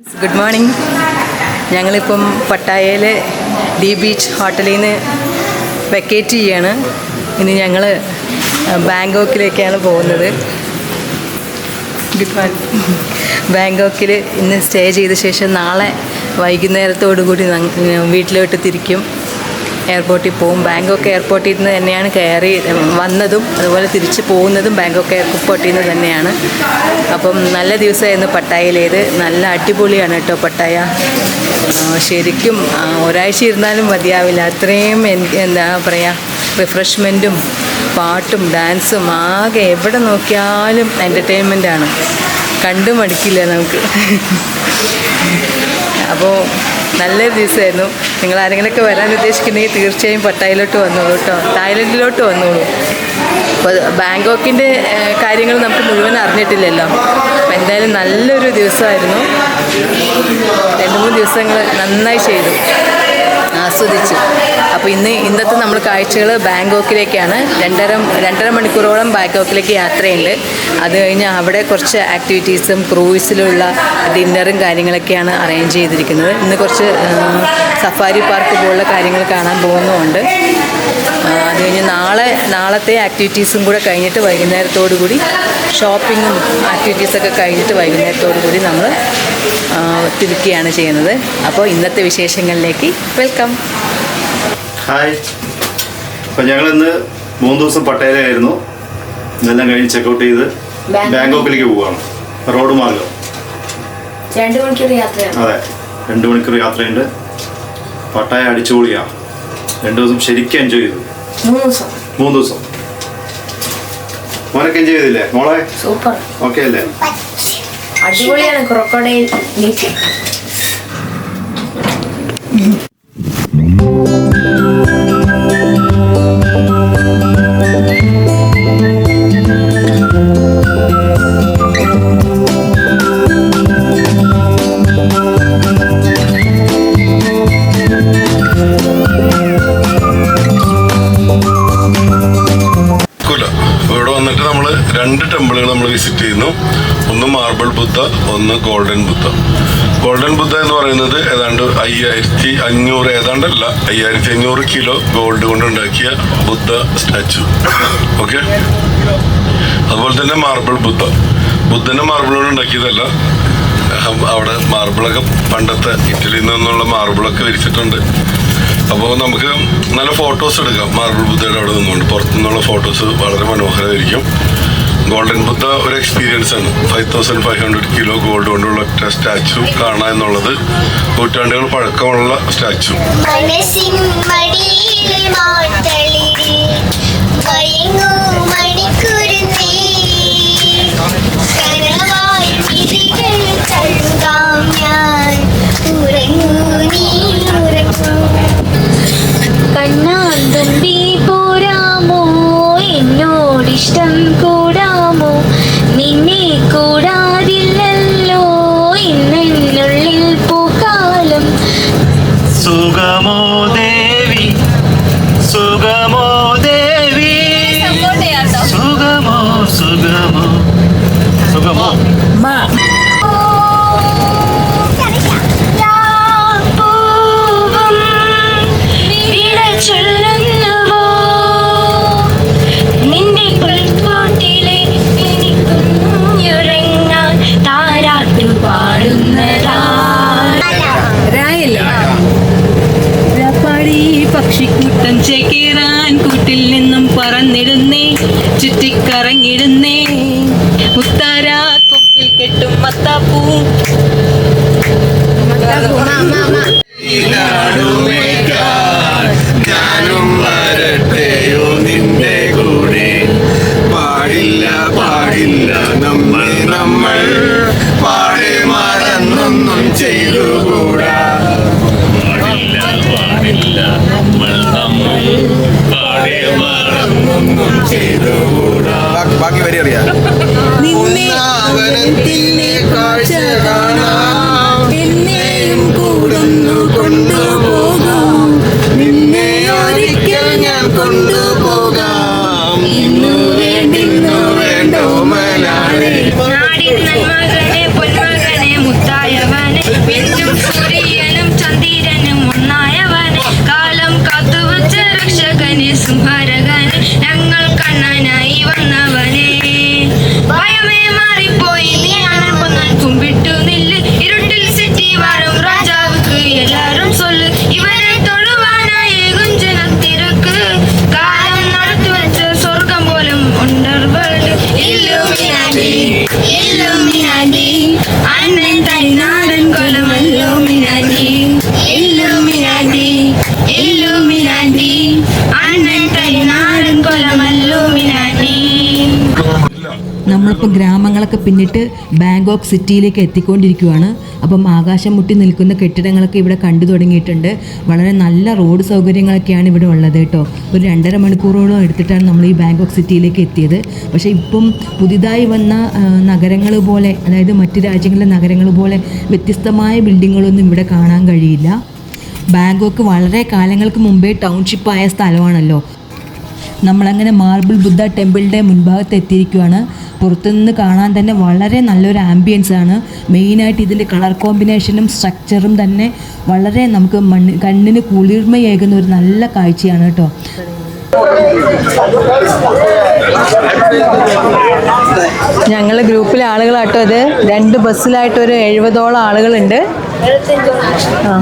Good morning. ഞങ്ങളിപ്പം പട്ടായയിലെ D beach ഹോട്ടലിൽ നിന്ന് വെക്കേറ്റ് ചെയ്യാണ്. ഇനി ഞങ്ങൾ ബാങ്കോക്കിലേക്കാണ് പോകുന്നത്. Good morning. ബാങ്കോക്കിൽ ഇന്ന് സ്റ്റേ ചെയ്ത ശേഷം നാളെ വൈകുന്നേരത്തോടു കൂടി വീട്ടിലോട്ട് തിരിക്കും. എയർപോർട്ടിൽ പോവും. ബാങ്കോക്ക് എയർപോർട്ടിൽ നിന്ന് തന്നെയാണ് കയറി വന്നതും അതുപോലെ തിരിച്ച് പോകുന്നതും ബാങ്കോക്ക് എയർപോർട്ടിൽ നിന്ന് തന്നെയാണ്. അപ്പം നല്ല ദിവസമായിരുന്നു പട്ടായയിലേത്. നല്ല അടിപൊളിയാണ് കേട്ടോ പട്ടായ. ശരിക്കും ഒരാഴ്ച ഇരുന്നാലും മതിയാവില്ല. അത്രയും എന്താ പറയുക, റിഫ്രഷ്മെൻറ്റും പാട്ടും ഡാൻസും ആകെ എവിടെ നോക്കിയാലും എൻ്റർടൈൻമെൻറ്റാണ്. കണ്ടു മടുക്കില്ല നമുക്ക്. അപ്പോൾ നല്ലൊരു ദിവസമായിരുന്നു. നിങ്ങൾ ആരെങ്കിലുമൊക്കെ വരാൻ ഉദ്ദേശിക്കുന്നെങ്കിൽ തീർച്ചയായും പട്ടായയിലോട്ട് വന്നോളൂ കേട്ടോ. തായ്ലൻഡിലോട്ട് വന്നോളൂ. അപ്പോൾ ബാങ്കോക്കിൻ്റെ കാര്യങ്ങൾ നമുക്ക് മുഴുവൻ അറിഞ്ഞിട്ടില്ലല്ലോ. അപ്പോൾ എന്തായാലും നല്ലൊരു ദിവസമായിരുന്നു. 2-3 ദിവസങ്ങൾ നന്നായി ചെയ്തു, ആസ്വദിച്ചു. അപ്പോൾ ഇന്നത്തെ നമ്മൾ കാഴ്ചകൾ ബാങ്കോക്കിലേക്കാണ്. 2.5 മണിക്കൂറോളം ബാങ്കോക്കിലേക്ക് യാത്രയുണ്ട്. അത് കഴിഞ്ഞ് അവിടെ കുറച്ച് ആക്ടിവിറ്റീസും ക്രൂയിസിലുള്ള ഡിന്നറും കാര്യങ്ങളൊക്കെയാണ് അറേഞ്ച് ചെയ്തിരിക്കുന്നത്. ഇന്ന് കുറച്ച് സഫാരി പാർക്ക് പോലുള്ള കാര്യങ്ങൾ കാണാൻ പോകുന്നുമുണ്ട്. അത് കഴിഞ്ഞ് നാളത്തെ ആക്ടിവിറ്റീസും കൂടെ കഴിഞ്ഞിട്ട് വൈകുന്നേരത്തോടു കൂടി ഷോപ്പിങ്ങും ആക്ടിവിറ്റീസൊക്കെ കഴിഞ്ഞിട്ട് വൈകുന്നേരത്തോടു കൂടി നമ്മൾ തിരിക്കുകയാണ് ചെയ്യുന്നത്. അപ്പോൾ ഇന്നത്തെ വിശേഷങ്ങളിലേക്ക് വെൽക്കം. ഹായ്. അപ്പോൾ ഞങ്ങളിന്ന് 3 ദിവസം പട്ടായയിലായിരുന്നു. ഇതെല്ലാം കഴിഞ്ഞ് ചെക്കൗട്ട് ചെയ്ത് ബാങ്കോക്കിലേക്ക് പോവുകയാണ്. റോഡ് മാർഗം 2 മണിക്കൂർ യാത്രയാണ്. അതെ, 2 മണിക്കൂർ യാത്രയുണ്ട്. പട്ടായ അടിച്ചുപൊളിയാണ്. 2 ദിവസം ശരിക്കും എൻജോയ് ചെയ്തു. 3 ദിവസം മോനൊക്കെ എൻജോയ് ചെയ്തില്ലേ മോളെ? സൂപ്പർ. ഓക്കെ അല്ലേ? അടിപൊളിയാണ്. Crocodile beach. രണ്ട് ടെമ്പിളുകൾ നമ്മൾ വിസിറ്റ് ചെയ്യുന്നു. ഒന്ന് മാർബിൾ ബുദ്ധ, ഒന്ന് ഗോൾഡൻ ബുദ്ധ. ഗോൾഡൻ ബുദ്ധ എന്ന് പറയുന്നത് ഏതാണ്ട് 5500 കിലോ ഗോൾഡ് കൊണ്ടുണ്ടാക്കിയ ബുദ്ധ സ്റ്റാച്ചു. ഓക്കെ. അതുപോലെ തന്നെ മാർബിൾ ബുദ്ധനെ മാർബിൾ കൊണ്ട് ഉണ്ടാക്കിയതല്ല. അവിടെ മാർബിളൊക്കെ പണ്ടത്തെ ഇറ്റലിയിൽ നിന്നുള്ള മാർബിളൊക്കെ വിരിച്ചിട്ടുണ്ട്. അപ്പോൾ നമുക്ക് നല്ല ഫോട്ടോസ് എടുക്കാം. മാർബിൾ ബുദ്ധയുടെ അവിടെ നിന്നുകൊണ്ട് പുറത്തുനിന്നുള്ള ഫോട്ടോസ് വളരെ മനോഹരമായിരിക്കും. ഗോൾഡൻ ബുദ്ധ ഒരു എക്സ്പീരിയൻസ് ആണ്. 5500 കിലോ ഗോൾഡ് കൊണ്ടുള്ള സ്റ്റാച്ചു കാണുക എന്നുള്ളത് നൂറ്റാണ്ടുകൾ പഴക്കമുള്ള സ്റ്റാച്ചു. കണ്ണാന്തുമ്പി പോരാമോ, എന്നോടിഷ്ടം കൂടാമോ, നിന്നെ കൂടാതില്ലല്ലോ ഇന്നുള്ളിൽ പൂക്കാലം. സുഗമോ ദേവി, സുഗമോ ദേവി, സുഗമോ സുഗമോ സുഗമോ പക്ഷിക്കൂട്ടം ചേക്കേറാൻ കൂട്ടിൽ നിന്നും പറന്നിടുന്നേ, ചുറ്റിക്കറങ്ങിടുന്നേ, മുത്താര കൊമ്പിൽ കെട്ടും മത്താപ്പൂ. ഞാനും വരട്ടെയോ നിന്റെ കൂടെ, പാടില്ല പാടില്ല നമ്മൾ പാടെ മറന്നൊന്നും ചെയ്തുകൂടാ. ബാക്കി വരി അറിയാം. കാഴ്ച കാണാം, എന്നെയും കൂടുന്നു കൊണ്ടുപോകാം, നിന്നെ ഒരിക്കൽ ഞാൻ കൊണ്ടുപോകാം. ഇന്നു വേണ്ടോ മലാളെ. പൊന്മകനെ മുത്തായവനെ ഇപ്പം ഗ്രാമങ്ങളൊക്കെ പിന്നിട്ട് ബാങ്കോക്ക് സിറ്റിയിലേക്ക് എത്തിക്കൊണ്ടിരിക്കുകയാണ്. അപ്പം ആകാശം മുട്ടി നിൽക്കുന്ന കെട്ടിടങ്ങളൊക്കെ ഇവിടെ കണ്ടു തുടങ്ങിയിട്ടുണ്ട്. വളരെ നല്ല റോഡ് സൗകര്യങ്ങളൊക്കെയാണ് ഇവിടെ ഉള്ളത് കേട്ടോ. ഒരു 2.5 മണിക്കൂറോളം എടുത്തിട്ടാണ് നമ്മൾ ഈ ബാങ്കോക്ക് സിറ്റിയിലേക്ക് എത്തിയത്. പക്ഷേ ഇപ്പം പുതിയതായി വന്ന നഗരങ്ങൾ പോലെ, അതായത് മറ്റ് രാജ്യങ്ങളിലെ നഗരങ്ങൾ പോലെ വ്യത്യസ്തമായ ബിൽഡിങ്ങുകളൊന്നും ഇവിടെ കാണാൻ കഴിയില്ല. ബാങ്കോക്ക് വളരെ കാലങ്ങൾക്ക് മുമ്പേ ടൗൺഷിപ്പായ സ്ഥലമാണല്ലോ. നമ്മളങ്ങനെ മാർബിൾ ബുദ്ധ ടെമ്പിളിൻ്റെ മുൻഭാഗത്ത് എത്തിയിരിക്കുകയാണ്. പുറത്തുനിന്ന് കാണാൻ തന്നെ വളരെ നല്ലൊരു ആംബിയൻസ് ആണ്. മെയിനായിട്ട് ഇതിൻ്റെ കളർ കോമ്പിനേഷനും സ്ട്രക്ചറും തന്നെ വളരെ നമുക്ക് കണ്ണിന് കുളിർമയേകുന്ന ഒരു നല്ല കാഴ്ചയാണ് കേട്ടോ. ഞങ്ങൾ ഗ്രൂപ്പിലെ ആളുകളാട്ടോ ഇത്. 2 ബസ്സിലായിട്ടൊരു 70ഓളം ആളുകളുണ്ട്. ആ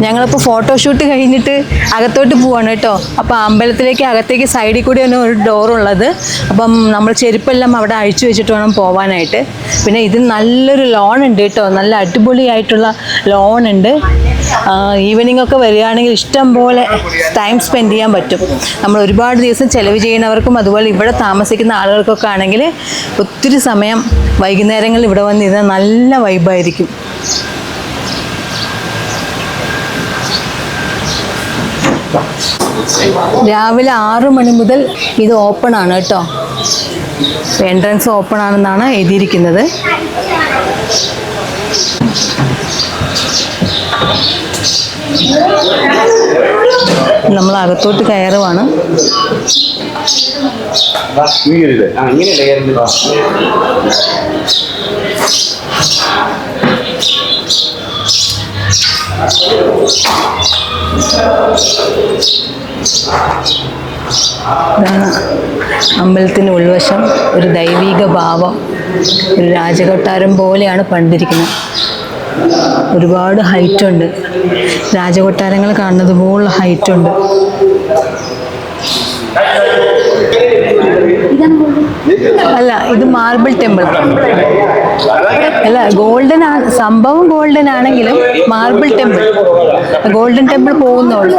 ഞങ്ങളിപ്പോൾ ഫോട്ടോഷൂട്ട് കഴിഞ്ഞിട്ട് അകത്തോട്ട് പോവാണ് കേട്ടോ. അപ്പോൾ അമ്പലത്തിലേക്ക് അകത്തേക്ക് സൈഡിൽ കൂടിയാണ് ഒരു ഡോറുള്ളത്. അപ്പം നമ്മൾ ചെരുപ്പെല്ലാം അവിടെ അഴിച്ചു വെച്ചിട്ട് വേണം പോവാനായിട്ട്. പിന്നെ ഇത് നല്ലൊരു ലോൺ ഉണ്ട് കേട്ടോ, നല്ല അടിപൊളിയായിട്ടുള്ള ലോൺ ഉണ്ട്. ഈവനിങ് ഒക്കെ വരികയാണെങ്കിൽ ഇഷ്ടം പോലെ ടൈം സ്പെൻഡ് ചെയ്യാൻ പറ്റും. നമ്മൾ ഒരുപാട് ദിവസം ചിലവ് ചെയ്യുന്നവർക്കും അതുപോലെ ഇവിടെ താമസിക്കുന്ന ആളുകൾക്കൊക്കെ ആണെങ്കിൽ ഒത്തിരി സമയം വൈകുന്നേരങ്ങളിൽ ഇവിടെ വന്നിരുന്നാൽ നല്ല വൈബായിരിക്കും. രാവിലെ 6 മണി മുതൽ ഇത് ഓപ്പൺ ആണ് കേട്ടോ. എൻട്രൻസ് ഓപ്പൺ ആണെന്നാണ് എഴുതിയിരിക്കുന്നത്. നമ്മൾ അകത്തോട്ട് കയറുവാണ്. ഇതാണ് അമ്പലത്തിൻ്റെ ഉൾവശം. ഒരു ദൈവിക ഭാവം, ഒരു രാജകൊട്ടാരം പോലെയാണ് പണിതിരിക്കുന്നത്. ഒരുപാട് ഹൈറ്റുണ്ട്. രാജകൊട്ടാരങ്ങൾ കാണുന്നത് പോലുള്ള ഹൈറ്റുണ്ട്. അല്ല, ഇത് മാർബിൾ ടെമ്പിൾ അല്ല, ഗോൾഡൻ ആണ് സംഭവം. ഗോൾഡൻ ആണെങ്കിലും മാർബിൾ ടെമ്പിൾ, ഗോൾഡൻ ടെമ്പിൾ പോകുന്നുള്ളൂ.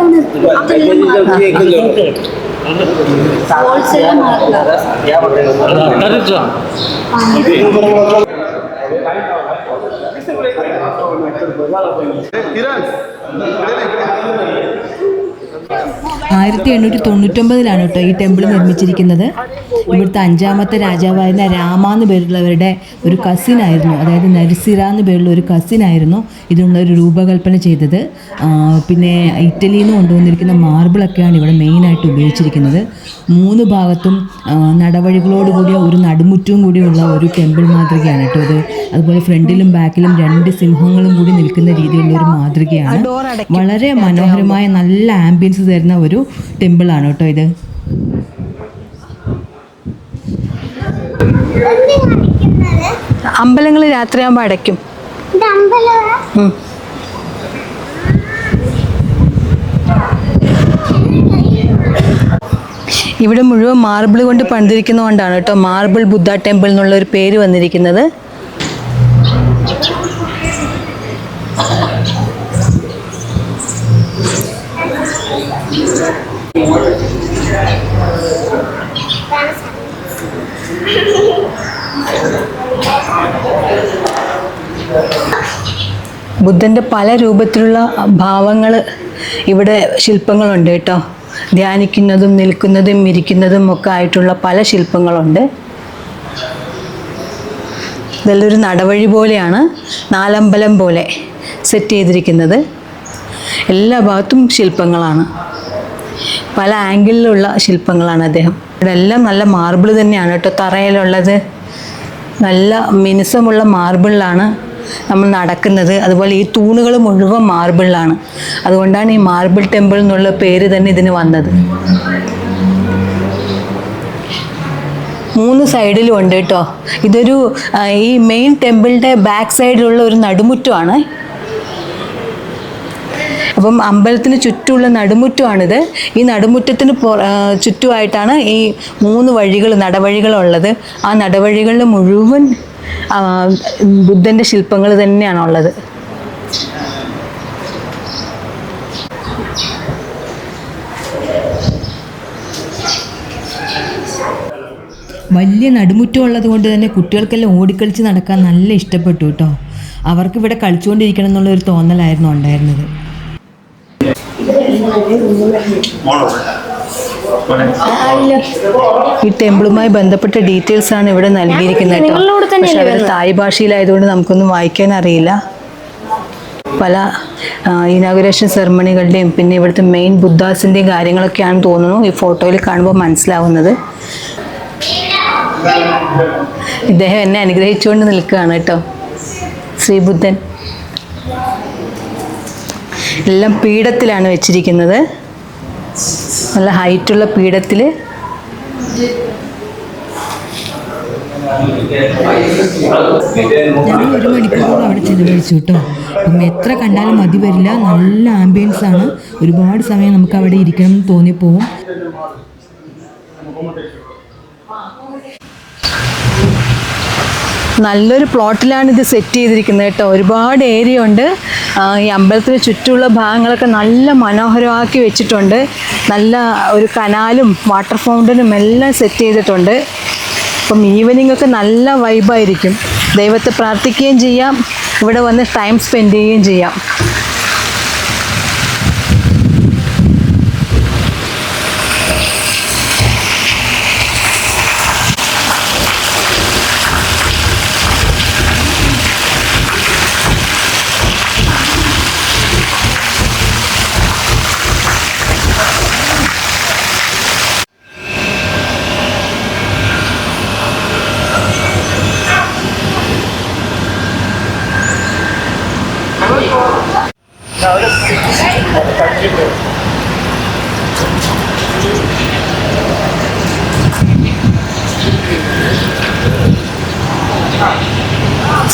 ആയിരത്തി 1899 കേട്ടോ ഈ ടെമ്പിൾ നിർമ്മിച്ചിരിക്കുന്നത്. ഇവിടുത്തെ 5ാമത്തെ രാജാവായിരുന്ന രാമ എന്ന് പേരുള്ളവരുടെ ഒരു കസിനായിരുന്നു, അതായത് നരസിര എന്ന് പേരുള്ള ഒരു കസിനായിരുന്നു ഇതിനുള്ള ഒരു രൂപകൽപ്പന ചെയ്തത്. പിന്നെ ഇറ്റലിയിൽ നിന്ന് കൊണ്ടുവന്നിരിക്കുന്ന മാർബിളൊക്കെയാണ് ഇവിടെ മെയിനായിട്ട് ഉപയോഗിച്ചിരിക്കുന്നത്. 3 ഭാഗത്തും നടവഴികളോടുകൂടിയ ഒരു നടുമുറ്റവും കൂടിയുള്ള ഒരു ടെമ്പിൾ മാതൃകയാണ് കേട്ടോ ഇത്. അതുപോലെ ഫ്രണ്ടിലും ബാക്കിലും 2 സിംഹങ്ങളും കൂടി നിൽക്കുന്ന രീതിയിലുള്ള ഒരു മാതൃകയാണ്. വളരെ മനോഹരമായ നല്ല ആംബിയൻസ് തരുന്ന ഒരു ടെമ്പിളാണ് കേട്ടോ ഇത്. അമ്പലങ്ങൾ രാത്രിയാകുമ്പോൾ അടയ്ക്കും. ഇവിടെ മുഴുവൻ മാർബിൾ കൊണ്ട് പണിതിരിക്കുന്നതുകൊണ്ടാണ് കേട്ടോ മാർബിൾ ബുദ്ധ ടെമ്പിൾ എന്നുള്ള ഒരു പേര് വന്നിരിക്കുന്നത്. ബുദ്ധൻ്റെ പല രൂപത്തിലുള്ള ഭാവങ്ങൾ ഇവിടെ ശില്പങ്ങളുണ്ട് കേട്ടോ. ധ്യാനിക്കുന്നതും നിൽക്കുന്നതും ഇരിക്കുന്നതും ഒക്കെ ആയിട്ടുള്ള പല ശില്പങ്ങളുണ്ട്. ഇതെല്ലൊരു നടവഴി പോലെയാണ്, നാലമ്പലം പോലെ സെറ്റ് ചെയ്തിരിക്കുന്നത്. എല്ലാ ഭാഗത്തും ശില്പങ്ങളാണ്, പല ആംഗിളിലുള്ള ശില്പങ്ങളാണ് അദ്ദേഹം. ഇവിടെ എല്ലാം നല്ല മാർബിൾ തന്നെയാണ് കേട്ടോ തറയിലുള്ളത്. നല്ല മിനുസമുള്ള മാർബിളിലാണ് നമ്മൾ നടക്കുന്നത്. അതുപോലെ ഈ തൂണുകൾ മുഴുവൻ മാർബിളിലാണ്. അതുകൊണ്ടാണ് ഈ മാർബിൾ ടെമ്പിൾ എന്നുള്ള പേര് തന്നെ ഇതിന് വന്നത്. 3 സൈഡിലും ഉണ്ട് കേട്ടോ. ഇതൊരു ഈ മെയിൻ ടെമ്പിളിൻ്റെ ബാക്ക് സൈഡിലുള്ള ഒരു നടുമുറ്റമാണ്. അപ്പം അമ്പലത്തിന് ചുറ്റുമുള്ള നടുമുറ്റമാണിത്. ഈ നടുമുറ്റത്തിന് ചുറ്റുമായിട്ടാണ് ഈ 3 വഴികൾ നടവഴികളുള്ളത്. ആ നടവഴികളിൽ മുഴുവൻ ബുദ്ധൻ്റെ ശില്പങ്ങൾ തന്നെയാണുള്ളത്. വലിയ നടുമുറ്റം ഉള്ളത് കൊണ്ട് തന്നെ കുട്ടികൾക്കെല്ലാം ഓടിക്കളിച്ച് നടക്കാൻ നല്ല ഇഷ്ടപ്പെട്ടു കേട്ടോ. അവർക്ക് ഇവിടെ കളിച്ചുകൊണ്ടിരിക്കണം എന്നുള്ളൊരു തോന്നലായിരുന്നു ഉണ്ടായിരുന്നത്. ഈ ടെമ്പിളുമായി ബന്ധപ്പെട്ട ഡീറ്റെയിൽസ് ആണ് ഇവിടെ നൽകിയിരിക്കുന്നത് കേട്ടോ. പക്ഷെ അവർ തായ് ഭാഷയിലായതുകൊണ്ട് നമുക്കൊന്നും വായിക്കാൻ അറിയില്ല. പല ഇനാഗുറേഷൻ സെറമണികളുടെയും പിന്നെ ഇവിടുത്തെ മെയിൻ ബുദ്ധാസിൻ്റെയും കാര്യങ്ങളൊക്കെയാണെന്ന് തോന്നുന്നു ഈ ഫോട്ടോയിൽ കാണുമ്പോൾ മനസ്സിലാവുന്നത്. ഇദ്ദേഹം എന്നെ അനുഗ്രഹിച്ചുകൊണ്ട് നിൽക്കുകയാണ് കേട്ടോ, ശ്രീബുദ്ധൻ. എല്ലാം പീഠത്തിലാണ് വെച്ചിരിക്കുന്നത്, നല്ല ഹൈറ്റുള്ള പീഠത്തിൽ. ഞങ്ങൾ 1 മണിക്കൂറോളം അവിടെ ചിലവഴിച്ചു കേട്ടോ. അപ്പം എത്ര കണ്ടാലും മതി വരില്ല. നല്ല ആംബിയൻസ് ആണ്. ഒരുപാട് സമയം നമുക്ക് അവിടെ ഇരിക്കണം എന്ന് തോന്നിപ്പോവും. നല്ലൊരു പ്ലോട്ടിലാണ് ഇത് സെറ്റ് ചെയ്തിരിക്കുന്നത് കേട്ടോ. ഒരുപാട് ഏരിയ ഉണ്ട്. ഈ അമ്പലത്തിന് ചുറ്റുമുള്ള ഭാഗങ്ങളൊക്കെ നല്ല മനോഹരമാക്കി വെച്ചിട്ടുണ്ട്. നല്ല ഒരു കനാലും വാട്ടർ ഫൗണ്ടനും എല്ലാം സെറ്റ് ചെയ്തിട്ടുണ്ട്. അപ്പം ഈവനിങ് ഒക്കെ നല്ല വൈബായിരിക്കും. ദൈവത്തെ പ്രാർത്ഥിക്കുകയും ചെയ്യാം, ഇവിടെ വന്ന് ടൈം സ്പെൻഡ് ചെയ്യുകയും ചെയ്യാം.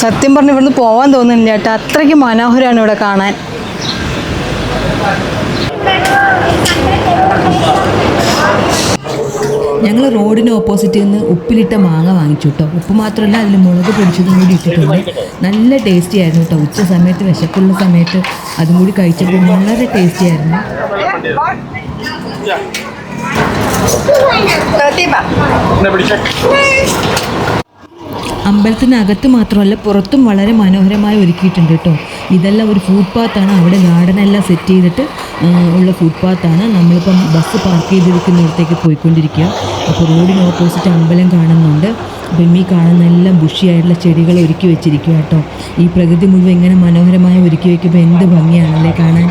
സത്യം പറഞ്ഞ് ഇവിടുന്ന് പോകാൻ തോന്നുന്നില്ല ചേട്ടാ, അത്രയ്ക്ക് മനോഹരമാണ് ഇവിടെ കാണാൻ. ഞങ്ങൾ റോഡിന് ഓപ്പോസിറ്റ് നിന്ന് ഉപ്പിലിട്ട മാങ്ങ വാങ്ങിച്ചു കേട്ടോ. ഉപ്പ് മാത്രമല്ല, അതിൽ മുളക് പൊടിച്ചതും കൂടി ഇട്ടിട്ടുണ്ട്. നല്ല ടേസ്റ്റി ആയിരുന്നു കേട്ടോ. ഉച്ച സമയത്ത് വിശപ്പുള്ള സമയത്ത് അതും കൂടി കഴിച്ചപ്പോൾ വളരെ ടേസ്റ്റി ആയിരുന്നു. അമ്പലത്തിനകത്ത് മാത്രമല്ല പുറത്തും വളരെ മനോഹരമായി ഒരുക്കിയിട്ടുണ്ട് കേട്ടോ. ഇതെല്ലാം ഒരു ഫുട് പാത്താണ്. അവിടെ ഗാർഡനെല്ലാം സെറ്റ് ചെയ്തിട്ട് ഉള്ള ഫുട് പാത്താണ്. നമ്മളിപ്പം ബസ് പാർക്ക് ചെയ്തിരിക്കുന്നിടത്തേക്ക് പോയിക്കൊണ്ടിരിക്കുക. അപ്പോൾ റോഡിന് ഓപ്പോസിറ്റ് അമ്പലം കാണുന്നുണ്ട്. അപ്പം ഈ കാണുന്ന എല്ലാം ബുഷിയായിട്ടുള്ള ചെടികൾ ഒരുക്കി വെച്ചിരിക്കുക കേട്ടോ. ഈ പ്രകൃതി മുഴുവൻ ഇങ്ങനെ മനോഹരമായി ഒരുക്കി വയ്ക്കുമ്പോൾ എന്ത് ഭംഗിയാണല്ലേ കാണാൻ.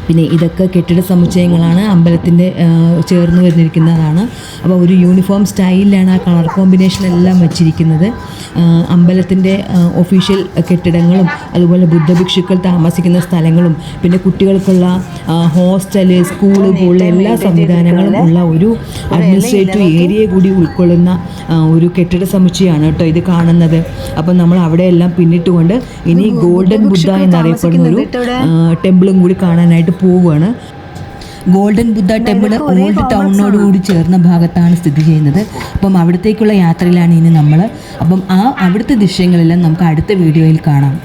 പിന്നെ ഇതൊക്കെ കെട്ടിട സമുച്ചയങ്ങളാണ്, അമ്പലത്തിൻ്റെ ചേർന്ന് വരുന്നിരിക്കുന്നതാണ്. അപ്പോൾ ഒരു യൂണിഫോം സ്റ്റൈലിലാണ് ആ കളർ കോമ്പിനേഷൻ എല്ലാം വച്ചിരിക്കുന്നത്. അമ്പലത്തിൻ്റെ ഒഫീഷ്യൽ കെട്ടിടങ്ങളും അതുപോലെ ബുദ്ധഭിക്ഷുക്കൾ താമസിക്കുന്ന സ്ഥലങ്ങളും പിന്നെ കുട്ടികൾക്കുള്ള ഹോസ്റ്റല്, സ്കൂള് പോലുള്ള എല്ലാ സംവിധാനങ്ങളും ഉള്ള ഒരു അഡ്മിനിസ്ട്രേറ്റീവ് ഏരിയ കൂടി ഉൾക്കൊള്ളുന്ന ഒരു കെട്ടിട സമുച്ചയമാണ് കേട്ടോ ഇത് കാണുന്നത്. അപ്പം നമ്മൾ അവിടെയെല്ലാം പിന്നിട്ടുകൊണ്ട് ഇനി ഗോൾഡൻ ബുദ്ധ എന്നറിയപ്പെടുന്ന ഒരു ടെമ്പിളും കൂടി കാണാനായിട്ട് പോവുകയാണ്. ഗോൾഡൻ ബുദ്ധ ടെമ്പിൾ ഓൾഡ് ടൗണിനോട് കൂടി ചേർന്ന ഭാഗത്താണ് സ്ഥിതി ചെയ്യുന്നത്. അപ്പം അവിടത്തേക്കുള്ള യാത്രയിലാണ് ഇനി നമ്മൾ. അപ്പം അവിടുത്തെ ദൃശ്യങ്ങളെല്ലാം നമുക്ക് അടുത്ത വീഡിയോയിൽ കാണാം.